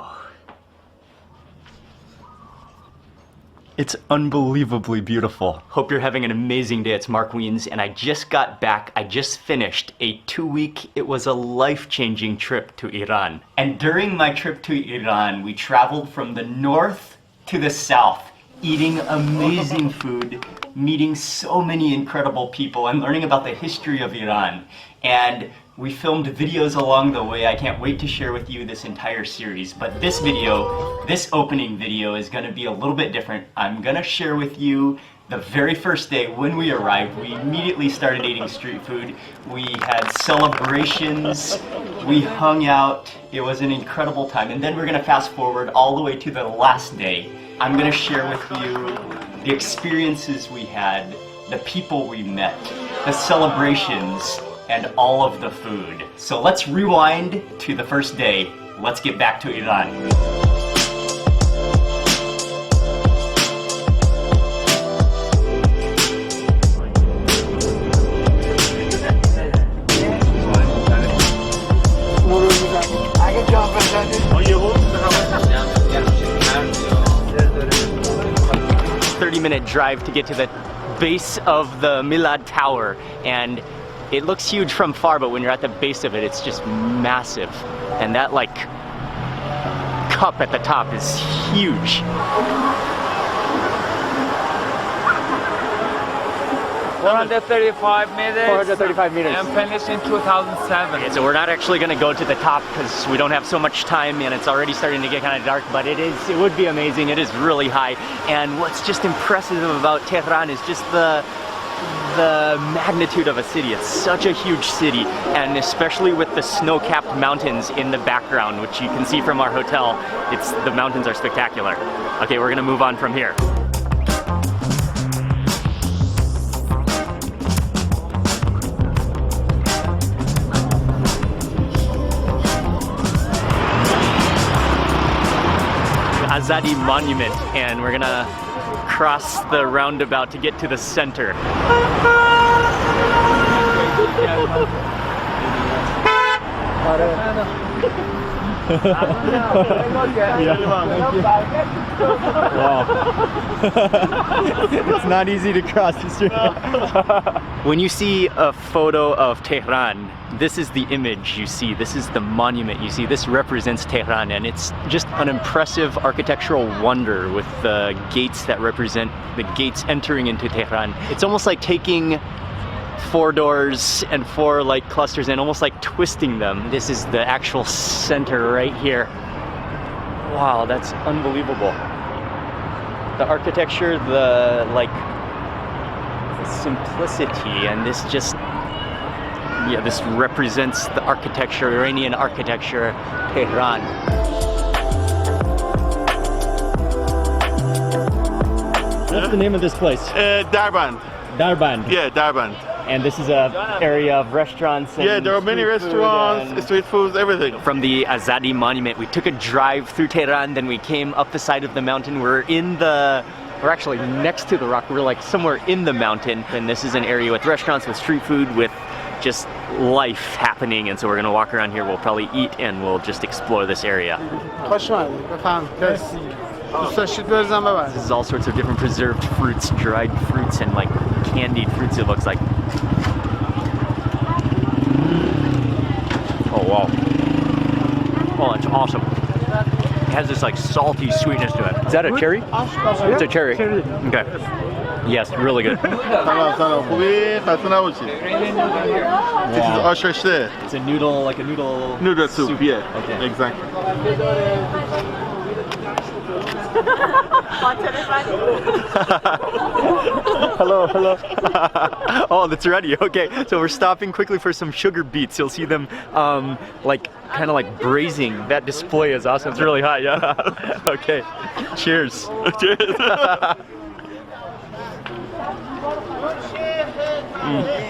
Wow. It's unbelievably beautiful. Hope you're having an amazing day. It's Mark Wiens, and I just got back. I just finished a 2-week, it was a life-changing trip to Iran. And during my trip to Iran, we traveled from the north to the south, eating amazing food, meeting so many incredible people, and learning about the history of Iran. And we filmed videos along the way. I can't wait to share with you this entire series. But this video, this opening video, is gonna be a little bit different. I'm gonna share with you the very first day when we arrived. We immediately started eating street food. We had celebrations, we hung out. It was an incredible time. And then we're gonna fast forward all the way to the last day. I'm gonna share with you the experiences we had, the people we met, the celebrations, and all of the food. So let's rewind to the first day. Let's get back to Iran. It's a 30-minute drive to get to the base of the Milad Tower, and it looks huge from far, but when you're at the base of it, it's just massive. And that like cup at the top is huge. 435 meters. 435 meters. And finished in 2007. Okay, so we're not actually going to go to the top because we don't have so much time, and it's already starting to get kind of dark, but it would be amazing. It is really high. And what's just impressive about Tehran is just the magnitude of a city. It's such a huge city, and especially with the snow-capped mountains in the background, which you can see from our hotel, the mountains are spectacular. Okay, we're gonna move on from here. Azadi Monument, and we're gonna cross the roundabout to get to the center. It's not easy to cross the street. When you see a photo of Tehran, this is the image you see, this is the monument you see, this represents Tehran, and it's just an impressive architectural wonder with the gates that represent the gates entering into Tehran. It's almost like taking 4 doors and 4 like clusters and almost like twisting them. This is the actual center right here. Wow, that's unbelievable. The architecture, the simplicity, and this just, yeah, this represents the architecture, Iranian architecture, Tehran. What's the name of this place? Darband. Darband. Yeah, Darband. And this is an area of restaurants and yeah, there are many restaurants, street foods, everything. From the Azadi Monument, we took a drive through Tehran, then we came up the side of the mountain. We're actually next to the rock. We're like somewhere in the mountain, and this is an area with restaurants, with street food, with just life happening. And so we're gonna walk around here. We'll probably eat and we'll just explore this area. This is all sorts of different preserved fruits, dried fruits, and like candied fruits, it looks like. Oh wow. Oh, it's awesome. It has this like salty sweetness to it. Is that a cherry? It's a cherry. Okay. Yes, really good. Wow. It's a noodle, like a noodle... Noodle soup, yeah. Okay. Exactly. Hello, hello. Oh, that's ready. Okay, so we're stopping quickly for some sugar beets. You'll see them like kind of like braising. That display is awesome. It's really hot, yeah. Okay, cheers. Cheers.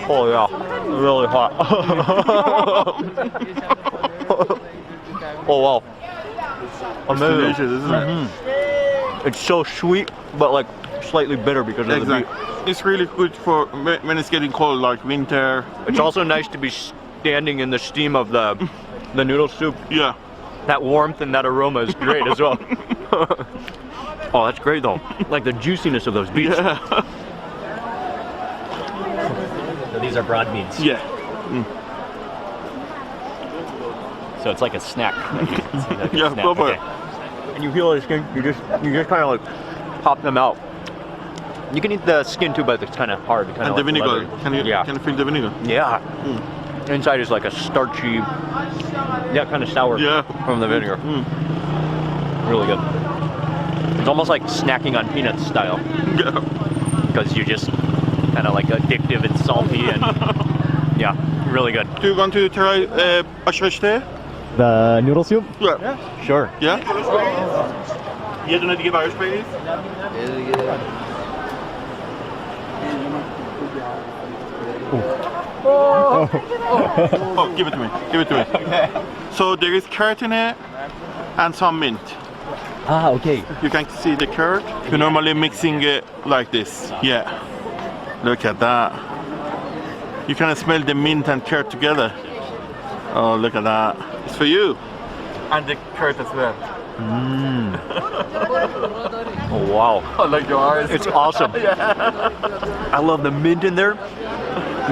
Oh yeah, really hot. Oh wow. Amazing. Delicious, isn't it? It's so sweet, but like slightly bitter because of the beet. It's really good for when it's getting cold, like winter. It's also nice to be standing in the steam of the noodle soup. Yeah. That warmth and that aroma is great as well. Oh, that's great though. Like the juiciness of those beets. Yeah. So these are broad beans. Yeah. So it's like a snack. It's like a Yeah, snack. go for Okay. And you peel the skin. You just kind of like pop them out. You can eat the skin too, but it's kind of hard. Kind And of the like vinegar. leathery. Can you feel the vinegar? Yeah. Inside is like a starchy, kind of sour from the vinegar. Really good. It's almost like snacking on peanuts style. Yeah. Because you're just kind of like addictive and salty and yeah, really good. Do you want to try ashrechte? The noodle soup? Yeah. Sure. Yeah? Yedin hadi gibi Irish please. Oh, give it to me. Give it to me. Okay. So there is carrot in it and some mint. Ah, okay. You can see the carrot. You're normally mixing it like this. Yeah. Look at that. You can smell the mint and carrot together. Oh, look at that. It's for you. And the carrot as well. Oh, wow. I like yours. It's awesome. I love the mint in there.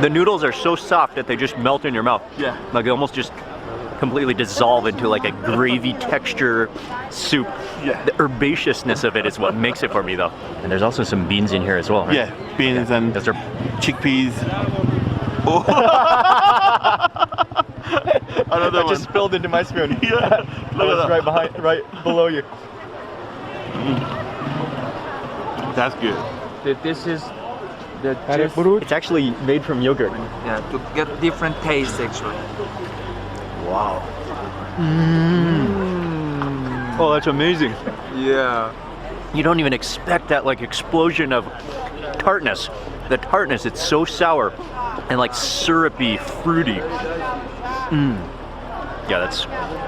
The noodles are so soft that they just melt in your mouth. Yeah. Like they almost just completely dissolve into like a gravy texture soup. Yeah. The herbaceousness of it is what makes it for me though. And there's also some beans in here as well, right? Yeah, beans and Those are chickpeas. Oh. Another that one. just spilled into my spoon. Yeah. Look at that. right below you. That's good. This is the juice. It's actually made from yogurt. Yeah, to get different taste actually. Wow. Oh, that's amazing. Yeah. You don't even expect that like explosion of tartness. The tartness, it's so sour and like syrupy, fruity. Yeah, that's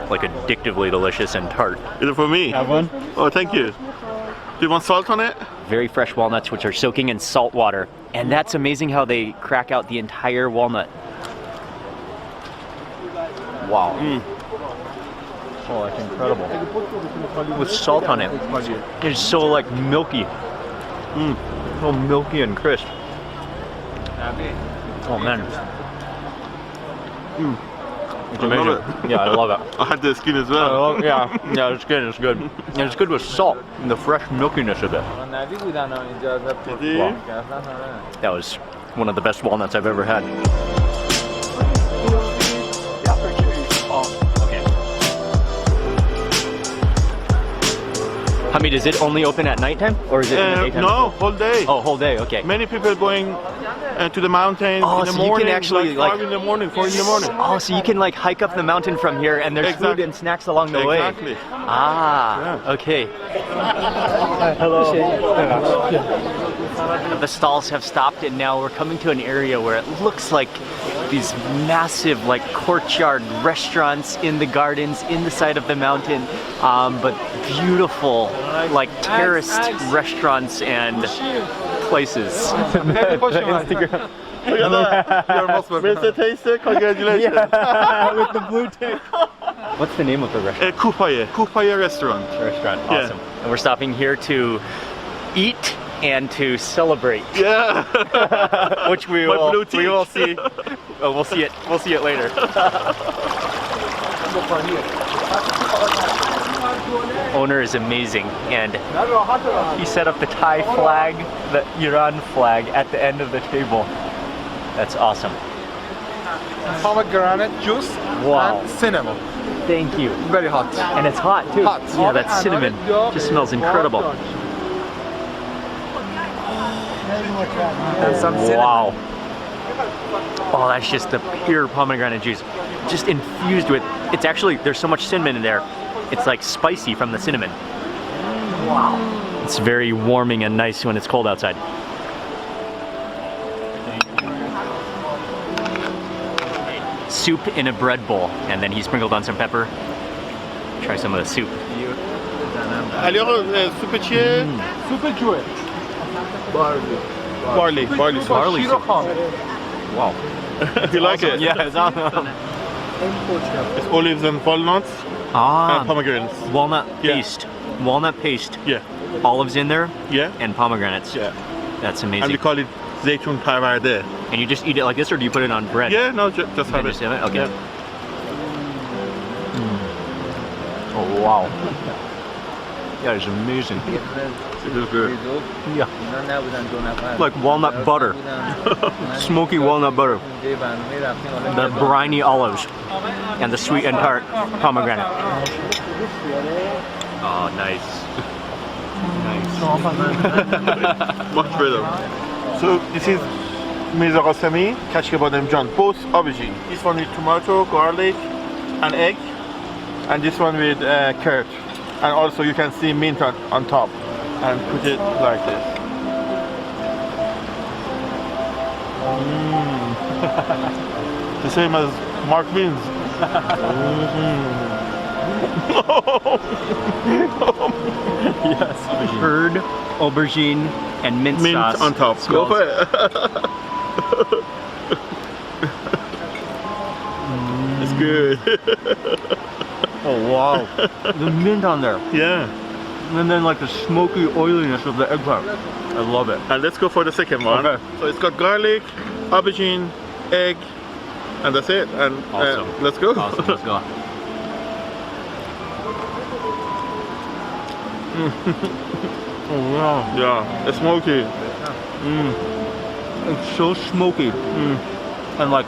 like addictively delicious and tart. Is it for me? Have one? Oh, thank you. Do you want salt on it? Very fresh walnuts, which are soaking in salt water. And that's amazing how they crack out the entire walnut. Wow. Oh, that's incredible. With salt on it. It's so like milky. So milky and crisp. Oh man. It's I amazing. love it. Yeah, I love it. I had the skin as well. Yeah, it's good, it's good. And it's good with salt and the fresh milkiness of it. That was one of the best walnuts I've ever had. Hamid, is it only open at nighttime or is it in the daytime? No, whole day. Oh, whole day, okay. Many people going to the mountains Oh, in the so you can morning, actually, like like- 5 in the morning, 4 in the morning. Oh, so you can like hike up the mountain from here and there's food Exactly. and snacks along the way. Exactly. Ah, okay. Hello. The stalls have stopped and now we're coming to an area where it looks like these massive like courtyard restaurants in the gardens in the side of the mountain, but beautiful like terraced restaurants and places. Instagram. Look at that. You're Mr. Taster, congratulations. With the blue tape. What's the name of the restaurant? Kupaye restaurant. Restaurant. Yeah. Awesome. And we're stopping here to eat and to celebrate, Yeah. which we My will blue see. We'll see it. We'll see it later. Owner is amazing, and he set up the Thai flag, the Iran flag, at the end of the table. That's awesome. Pomegranate juice Wow. and cinnamon. Thank you. Very hot. And it's hot too. Hot. Yeah, that cinnamon just smells incredible. And some cinnamon. Wow. Oh, that's just the pure pomegranate juice. Just infused with, it's actually, there's so much cinnamon in there. It's like spicy from the cinnamon. Wow. It's very warming and nice when it's cold outside. Soup in a bread bowl, and then he sprinkled on some pepper. Try some of the soup. Alors, soupe چیه؟ Super joy. Barley soup. Barley soup. Wow. You like it? Yeah, it's awesome. It's olives and walnuts. and pomegranates. Walnut Yeah. paste. Walnut paste. Yeah, Olives in there yeah, and pomegranates. yeah. That's And we amazing. call it zeytun parvarde. And you just eat it like this, or do you put it on bread? Yeah, no, just You have just it. have it? Okay. Yeah. Oh wow. That is amazing. It is good. Yeah. Like walnut butter. Smoky walnut butter. The briny olives. And the sweet and tart pomegranate. Oh, nice. Nice. Much better. So this is meza qasemi, kashke bademjan, both aubergine. This one with tomato, garlic, and egg, and this one with carrot. And also you can see mint on top, and put it like this. The same as Mark Beans. Yes. Curd, aubergine, and mint sauce. Mint on top. Go Smells- for it. It's good. Oh wow. The mint on there. Yeah. And then like the smoky oiliness of the eggplant. I love it. And let's go for the second one. Okay. So it's got garlic, aubergine, egg, and that's it. And Awesome. let's go. Awesome, let's go. Oh wow. Yeah, it's smoky. It's so smoky. And like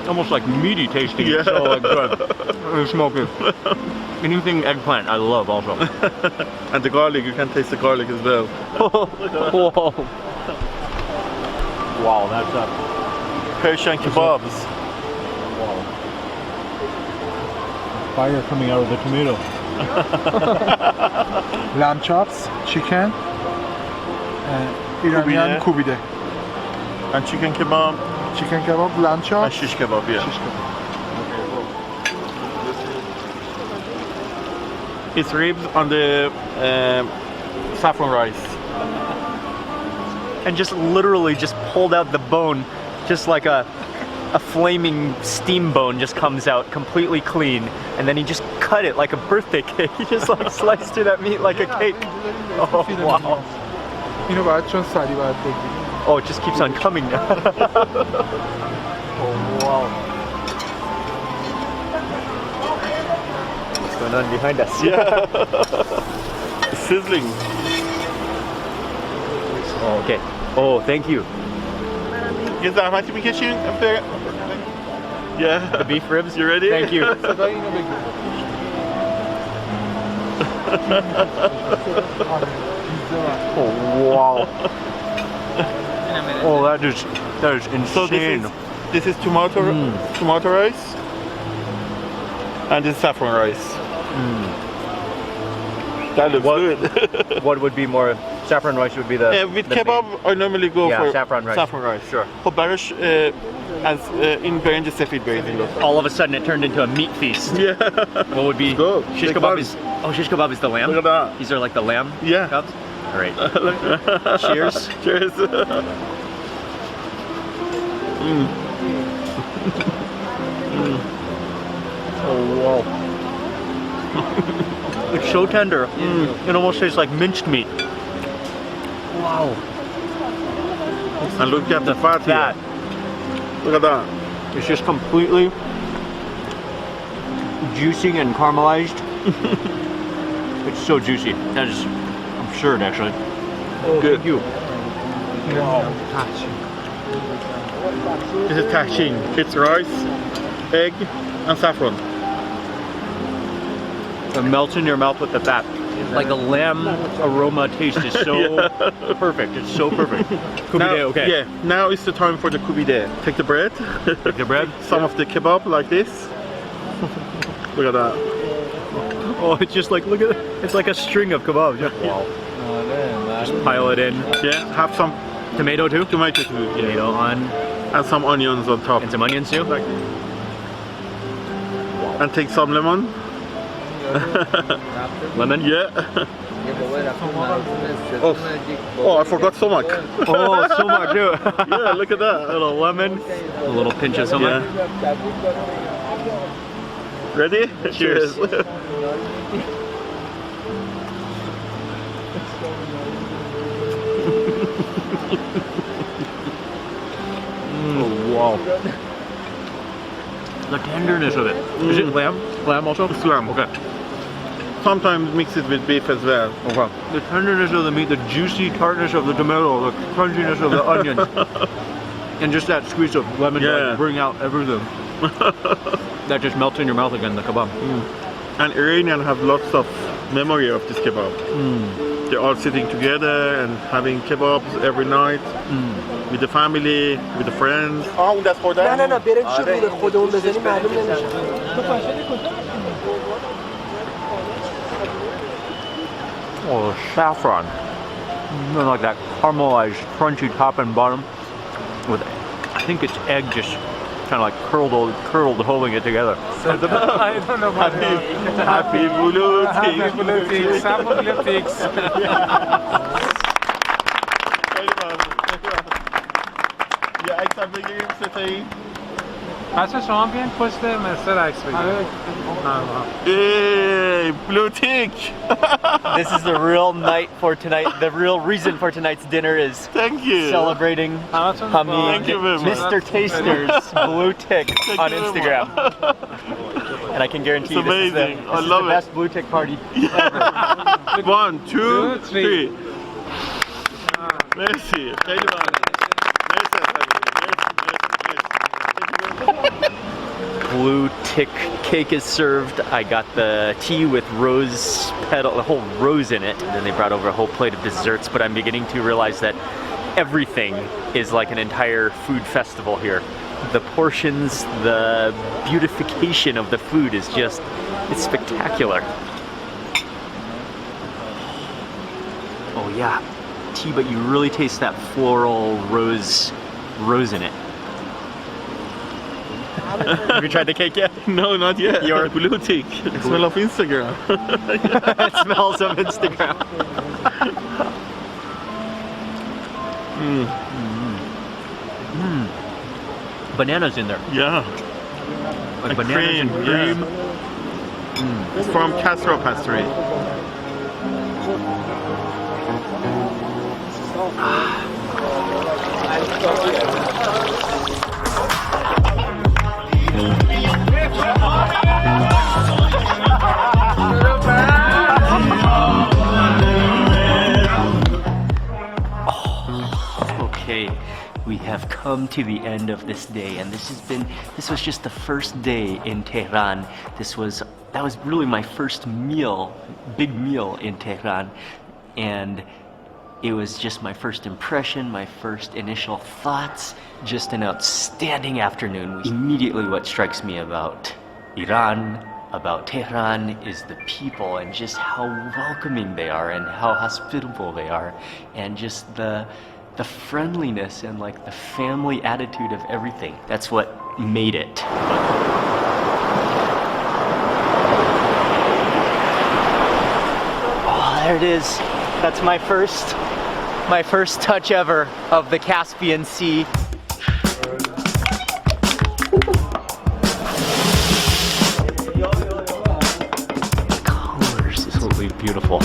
almost like meaty tasting. Yeah. It's so like good. It's smoky. Anything eggplant I love also. And the garlic, you can taste the garlic as well. Whoa. Wow, that's up. Persian kebabs. Fire coming out of the tomato. Lamb chops, chicken, and Iranian kubide. And chicken kebab. Chicken kebab, lamb And chops, shish kebab, yeah. shish kebab. It's ribs on the saffron rice. And just literally just pulled out the bone, just like a flaming steam bone just comes out completely clean, and then he just cut it like a birthday cake. He just like sliced through that meat like a cake. Oh wow. اینو باید چون سری باید بگیریم. Oh, it just keeps on coming now. Oh wow. What's going on behind us? Yeah. It's sizzling. Oh, okay. Oh, thank you. یه زحمتی میکشیم. Yeah. The beef ribs? You ready? Thank you. صدای اینو بگیر. Oh wow. Oh, that is So insane. this is tomato rice, and this is saffron rice. That looks good. What would be more? Saffron rice would be the. With the kebab, I normally go Yeah, for saffron rice. Saffron rice. Sure. خب براش از این برنج سفید بریزیم لطفا. All of a sudden, it turned into a meat feast. Yeah. What would be? Go. Shish Take kebab one. is. Oh, shish kebab is the lamb. Look at that. These are like the lamb. Yeah. Cups? All right. Cheers. Cheers. Oh wow. It's so tender. It almost tastes like minced meat. Wow. And look at the fat That here. Look at that. is just completely juicy and caramelized. It's so juicy. That is absurd, actually. Oh, Good. thank you. This is tahchin. It's rice, egg, and saffron. It melts in your mouth with the fat. Like the lamb aroma taste is so perfect. It's so perfect. Now, Kubide, okay. Yeah, now is the time for the kubide. Take the bread. Take the bread. Some of the kebab like this. Look at that. Oh, it's just like, look at it. It's like a string of kebabs. Yeah. Wow. Just pile it in. Yeah, have some Tomato too? tomato too. Yeah. Tomato on. And some onions on top. And some onions too? Like this. And take some lemon. Lemon? Yeah. Oh, I forgot stomach. Oh, so much too. Yeah, look at A that. little lemon. A little pinch of something. Yeah. Ready? Cheers. Oh, wow. The tenderness of it. Is it lamb? Lamb also? It's lamb. Okay. Sometimes mix it with beef as well. Okay. The tenderness of the meat, the juicy tartness of the tomato, the crunchiness of the onion, and just that squeeze of lemon to Yeah. like bring out everything. That just melts in your mouth again, the kebab. And Iranians have lots of memory of this kebab. They're all sitting together and having kebabs every night with the family, with the friends. نه نه برنجش رو به خودمون بزنیم معلوم نمیشه. Oh, saffron. And like that caramelized, crunchy top and bottom with, I think it's egg just kind of like curled holding it together. I don't know what Happy Blue Happy politics. Happy politics. یه عکس هم بگیریم ستایی. بچه شما بیاین پشت مستر عکس بگیریم. Hey, blue tick! This is the real night for tonight. The real reason for tonight's dinner is Thank you. celebrating Hamid, Thank you very much. Mr. Taster's blue tick Thank on you very Instagram. much. And I can guarantee It's you this is the, amazing. I this is love the it. best blue tick party ever. 1, 2, 3. 3. مرسی. خیلی ممنون. مرسی از Blue tick cake is served. I got the tea with rose petal, the whole rose in it. And then they brought over a whole plate of desserts, but I'm beginning to realize that everything is like an entire food festival here. The portions, the beautification of the food is just, it's spectacular. Oh yeah, tea, but you really taste that floral rose in it. Have you tried the cake yet? No, not yet. Your- blue tick. Smell of Instagram. It smells of Instagram. Bananas in there. Yeah. Like And bananas cream, and cream. It's from Castro Pastry. Okay, we have come to the end of this day, and this was just the first day in Tehran. That was really my first big meal in Tehran, and it was just my first impression, my first initial thoughts, just an outstanding afternoon. Immediately what strikes me about Iran, about Tehran, is the people and just how welcoming they are and how hospitable they are, and just the friendliness and like the family attitude of everything. That's what made it. Oh, there it is. That's my first touch ever of the Caspian Sea. The colors is absolutely beautiful.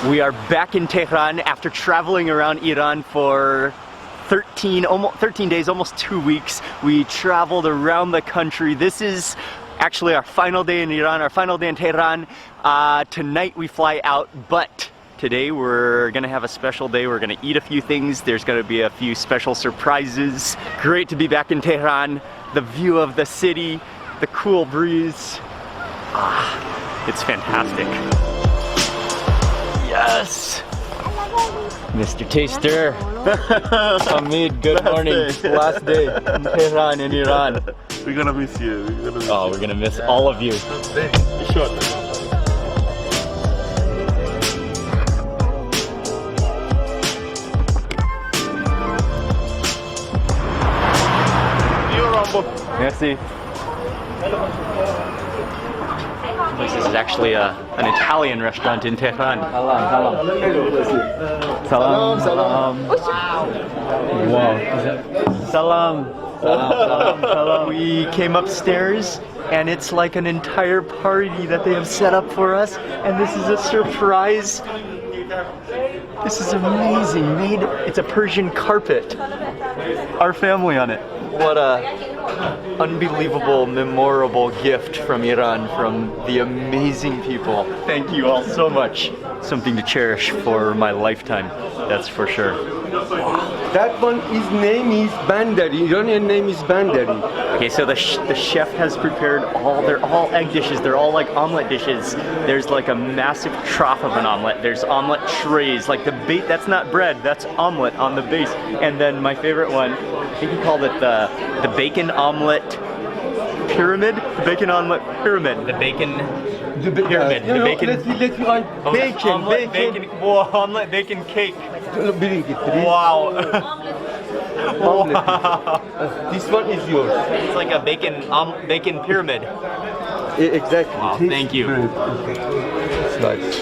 We are back in Tehran after traveling around Iran for 13 days, almost 2 weeks. We traveled around the country. This is actually our final day in Iran, our final day in Tehran. Tonight we fly out, but today we're gonna have a special day. We're gonna eat a few things. There's gonna be a few special surprises. Great to be back in Tehran. The view of the city, the cool breeze. It's fantastic. Yes! Mr. Taster, Hamid, good morning. day. Last day in Tehran, in Iran. We're gonna miss you. Oh, we're gonna miss all of you. Sure. Merci. place is actually an Italian restaurant in Tehran. Salam, salam. Wow. Salam. We came upstairs and it's like an entire party that they have set up for us, and this is a surprise. This is amazing. It's a Persian carpet. Our family on it. What a unbelievable, memorable gift from Iran, from the amazing people. Thank you all so much. Something to cherish for my lifetime, that's for sure. That one, his name is Bandari. Iranian name is Bandari. Okay, so the chef has prepared they're all egg dishes. They're all like omelet dishes. There's like a massive trough of an omelet. There's omelet trays. Like the bait, that's not bread, that's omelet on the base. And then my favorite one, I think he called it the bacon omelet pyramid. The bacon omelet pyramid. The bacon pyramid. The bacon. Bacon. Whoa, omelet bacon cake. Bring it, please. Wow. This one is yours. It's like a bacon pyramid. Exactly. Wow, thank you. It's nice.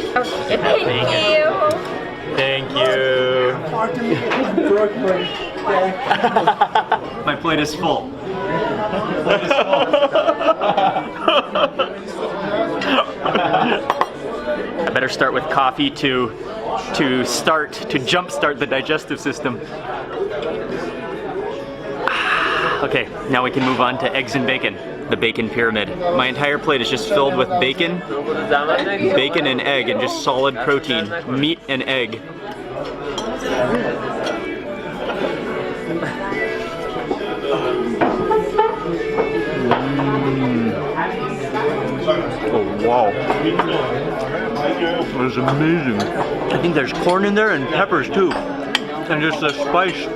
Thank you. My plate is full. I better start with coffee to jumpstart the digestive system. Okay, now we can move on to eggs and bacon, the bacon pyramid. My entire plate is just filled with bacon and egg, and just solid protein, meat and egg. Oh wow. It's amazing. I think there's corn in there and peppers too. And just the spice,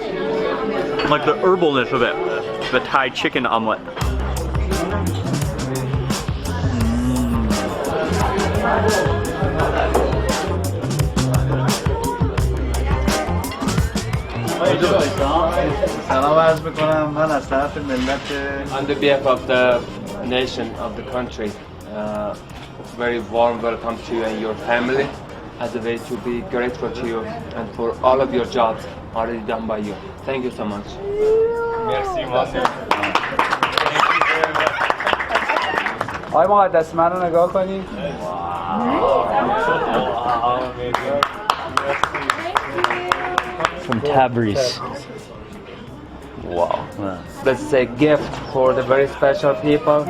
like the herbalness of it. The Thai chicken omelet. On the behalf of the nation, of the country, very warm welcome to you and your family, as a way to be grateful to you and for all of your jobs already done by you. Thank you so much. Merci, Monsieur. آقای مقدس من رو نگاه کنید. From Tabriz. Wow. This is a gift for the very special people.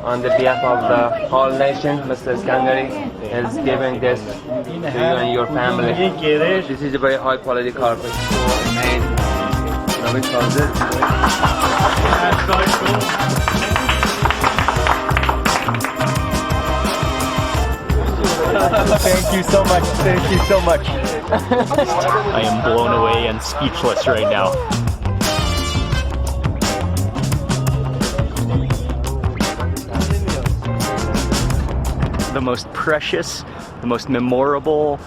On the behalf of the whole nation, Mr. Iskandari is giving this to you and your family. This is a very high quality carpet. Made. Thank you so much. Thank you so much. I am blown away and speechless right now. The most precious, the most memorable,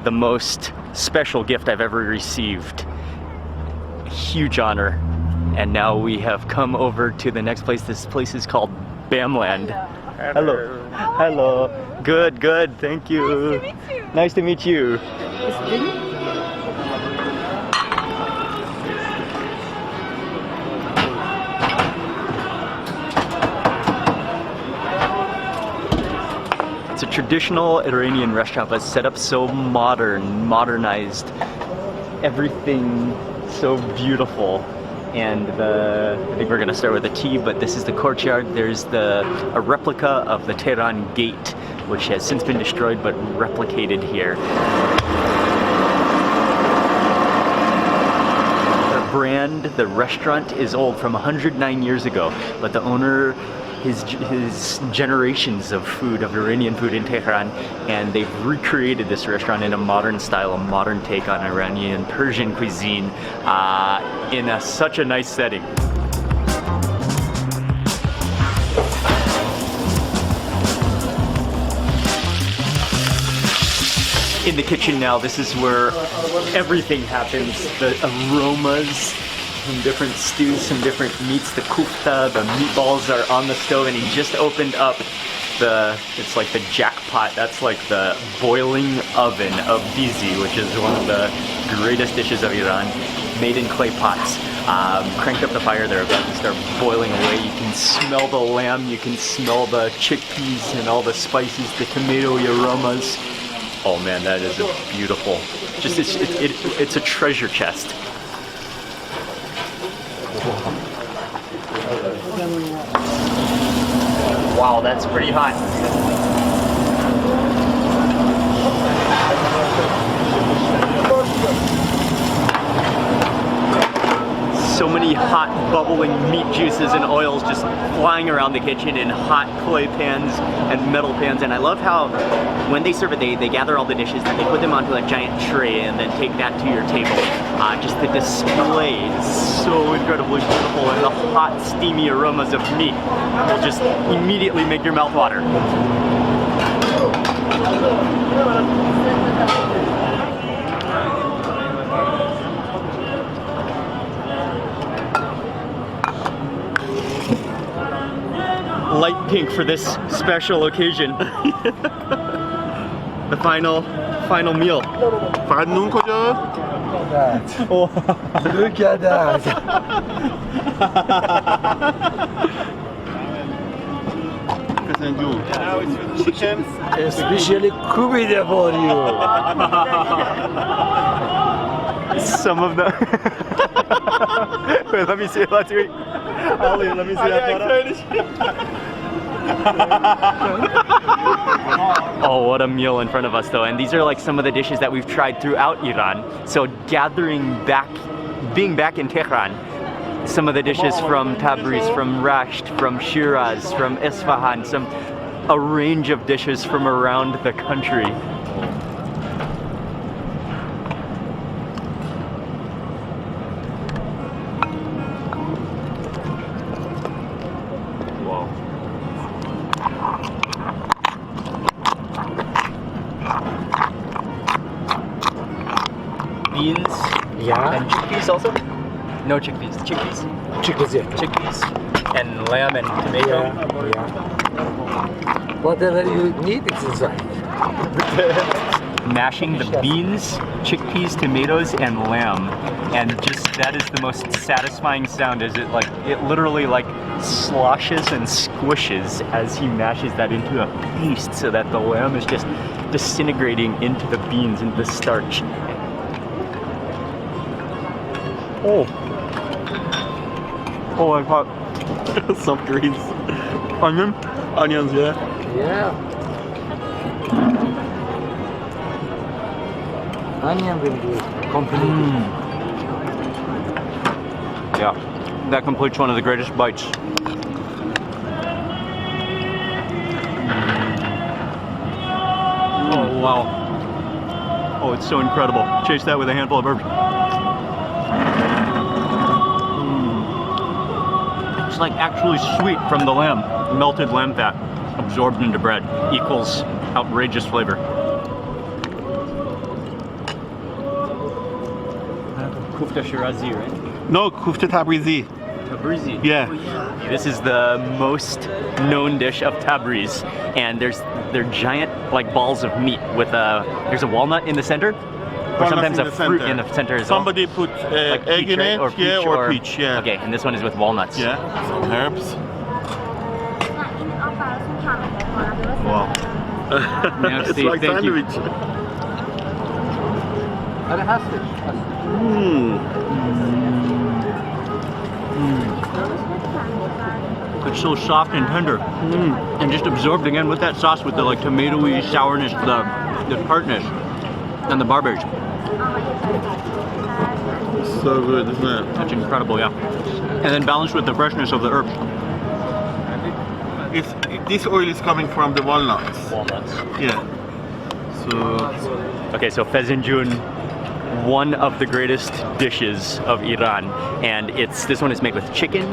the most special gift I've ever received. Huge honor. And now we have come over to the next place. This place is called Bamland. Hello. Hello. Good, good. Thank you. Nice to meet you. It's a traditional Iranian restaurant, but set up so modernized. Everything so beautiful. And I think we're gonna start with the tea, but this is the courtyard. There's a replica of the Tehran Gate, which has since been destroyed, but replicated here. The brand, the restaurant is old, from 109 years ago, but the owner, his generations of food, of Iranian food in Tehran, and they've recreated this restaurant in a modern style, a modern take on Iranian Persian cuisine in such a nice setting. In the kitchen now, this is where everything happens. The aromas, some different stews, some different meats. The kufta, the meatballs are on the stove, and he just opened up it's like the jackpot. That's like the boiling oven of bizi, which is one of the greatest dishes of Iran, made in clay pots. Cranked up the fire, they're about to start boiling away. You can smell the lamb, you can smell the chickpeas and all the spices, the tomato aromas. Oh man, that is a beautiful, just it's a treasure chest. Wow, that's pretty hot. So many hot, bubbling meat juices and oils just flying around the kitchen in hot clay pans and metal pans. And I love how when they serve it, they gather all the dishes and they put them onto a giant tray and then take that to your table. Just the display is so incredibly beautiful, and the hot, steamy aromas of meat will just immediately make your mouth water. Light pink for this special occasion. The final meal. فقط نون کجا؟ Look at that. فسنجون. Chicken. Especially kubide for you. Some of the Wait, let me see it. Let's see. Ali, let me see that photo. Oh, what a meal in front of us though. And these are like some of the dishes that we've tried throughout Iran. So being back in Tehran, some of the dishes from Tabriz, from Rasht, from Shiraz, from Isfahan, a range of dishes from around the country. Beans, Yeah. and chickpeas also? No chickpeas, chickpeas. Chickpeas, yeah. Chickpeas and lamb and tomato. Yeah. Whatever you need, it's inside. Mashing the beans, chickpeas, tomatoes, and lamb, and just that is the most satisfying sound. Is it literally like sloshes and squishes as he mashes that into a paste, so that the lamb is just disintegrating into the beans, into the starch. Oh, I got Some greens. onion. Onions, yeah. Yeah. Onion will do it completely. Yeah, that completes one of the greatest bites. Oh wow. Oh, it's so incredible. Chase that with a handful of herbs. It's like actually sweet from the lamb. Melted lamb fat absorbed into bread equals outrageous flavor. Kufta Shirazi, right? No, kufte Tabrizi. Tabrizi. Yeah. Oh, yeah. This is the most known dish of Tabriz, and they're giant like balls of meat with there's a walnut in the center, or sometimes a fruit in the center as well. Somebody put Like egg peach, in right? it, Or peach, or peach, yeah. Okay, and this one is with walnuts. Yeah, some herbs. Wow. Merci, It's like thank you. sandwich. It's so soft and tender, and just absorbed again with that sauce, with the like tomatoey sourness, the tartness, and the barberries. So good, isn't it? That's incredible, yeah. And then balanced with the freshness of the herbs. This oil is coming from the walnuts. Walnuts. Yeah. So Okay, so Fezenjun, one of the greatest dishes of Iran, and this one is made with chicken.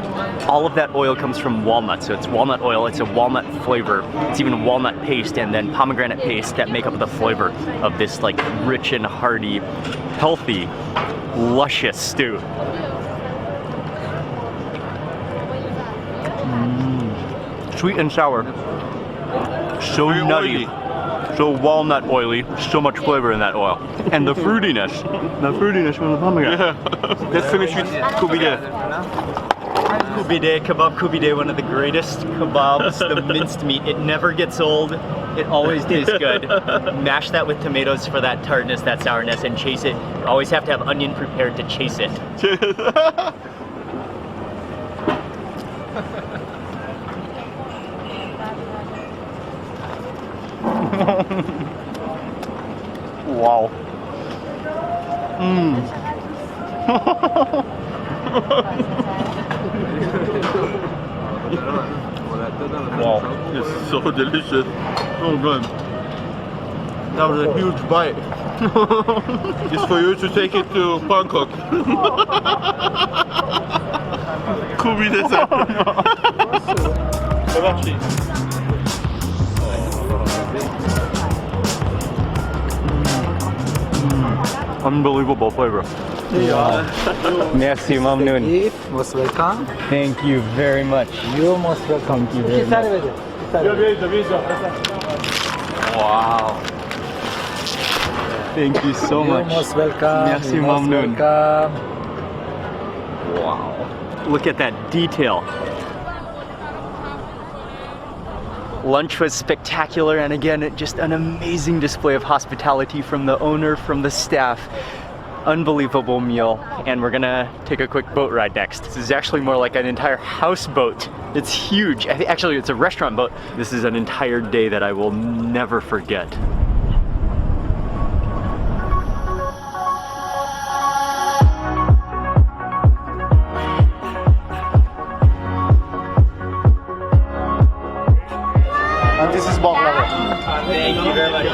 All of that oil comes from walnuts, so it's walnut oil, it's a walnut flavor. It's even walnut paste and then pomegranate paste that make up the flavor of this like rich and hearty, healthy, luscious stew. Sweet and sour. So Very nutty. oily. So walnut oily. So much flavor in that oil. And the fruitiness. The fruitiness from the pomegranate. Yeah. Let's finish with kubide. Kubide, kebab kubide, one of the greatest kebabs, the minced meat. It never gets old. It always tastes good. Mash that with tomatoes for that tartness, that sourness, and chase it. You always have to have onion prepared to chase it. Wow. Wow, it's so delicious. So good. That was a huge bite. It's for you to take it to Bangkok. Kubide Unbelievable flavor. Merci, Mamnoon. Most welcome. Thank you very much. You're most welcome. Thank you very much. Wow. Thank you so You're much. most welcome. Merci, You're most Mamnoon. welcome. Wow. Look at that detail. Lunch was spectacular, and again, just an amazing display of hospitality from the owner, from the staff. Unbelievable meal, and we're gonna take a quick boat ride next. This is actually more like an entire houseboat. It's huge. Actually, it's a restaurant boat. This is an entire day that I will never forget. This is baklava. Thank you very much.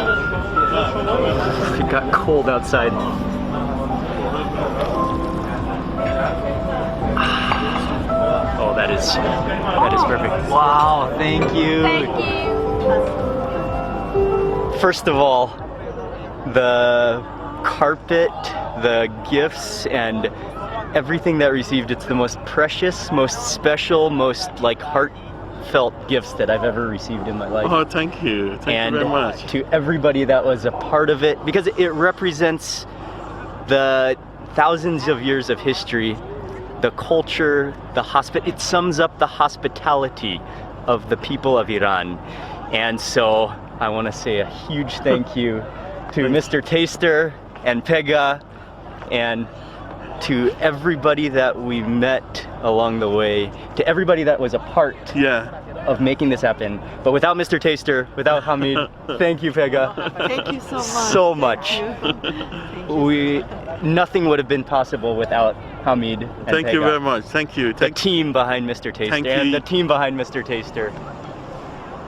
It got cold outside. Oh, that is perfect. Wow, thank you. Thank you. First of all, the carpet, the gifts, and everything that received, it's the most precious, most special, most like heartfelt gifts that I've ever received in my life. Oh, thank you. Thank you very much. To everybody that was a part of it, because it represents the thousands of years of history, the culture, it sums up the hospitality of the people of Iran. And so I want to say a huge thank you to Mr. Taster and Pega, and to everybody that we met along the way, to everybody that was a part of making this happen. But without Mr. Taster, without Hamid, thank you, Pega. Thank you so much. So much. Nothing would have been possible without Hamid and Thank Pega. you very much. Thank you. The team behind Mr. Taster Thank and you. the team behind Mr. Taster.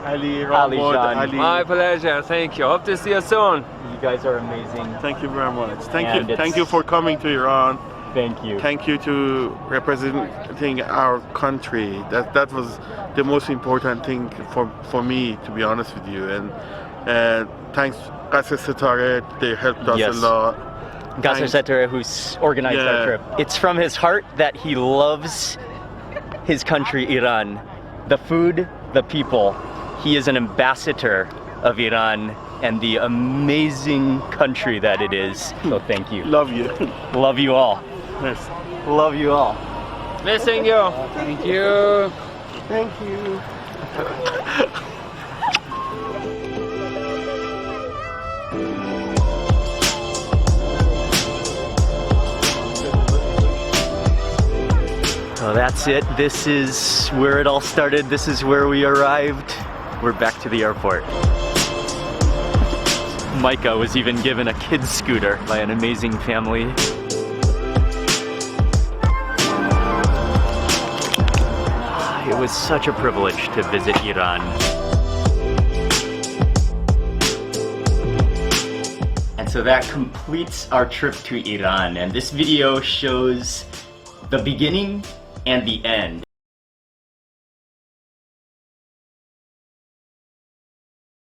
Ali, Ali Ramod, Jan. Ali. My pleasure. Thank you. Hope to see you soon. You guys are amazing. Thank you very much. And Thank you for coming to Iran. Thank you. Thank you to representing our country. That was the most important thing for me, to be honest with you. And thanks Qasr Setare, they helped us Yes. a lot. Qasr Thanks. Setare, who's organized our Yeah. trip. It's from his heart that he loves his country, Iran. The food, the people. He is an ambassador of Iran and the amazing country that it is. So thank you. Love you. Love you all. Yes. Love you all. Missing you. Thank you. Thank you. So that's it. This is where it all started. This is where we arrived. We're back to the airport. Micah was even given a kid's scooter by an amazing family. It was such a privilege to visit Iran. And so that completes our trip to Iran. And this video shows the beginning and the end.